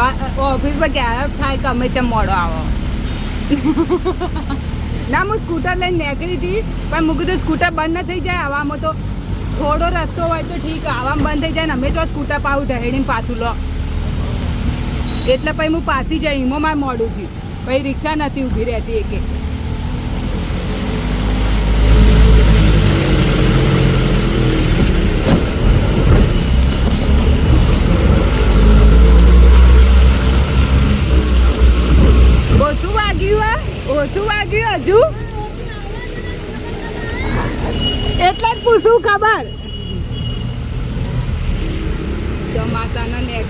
ઓફિસમાં ક્યારે થાય કે અમે ચમ મોડો આવો ના હું સ્કૂટર લઈને નીકળી હતી પણ મૂકી તો સ્કૂટર બંધ ન થઈ જાય હવામાં તો થોડો રસ્તો હોય તો ઠીક હવામાં બંધ થઈ જાય ને અમે જો સ્કૂટર પાવું ઢહેડીને પાછું લો એટલે પછી હું પાછી જઈ એમાં મારે મોડું થયું પછી રિક્ષા નથી ઊભી રહેતી એકે ઓછું વાગ્યું હજુ એટલે જ પૂછું ખબર ચોમાસાના નેગડે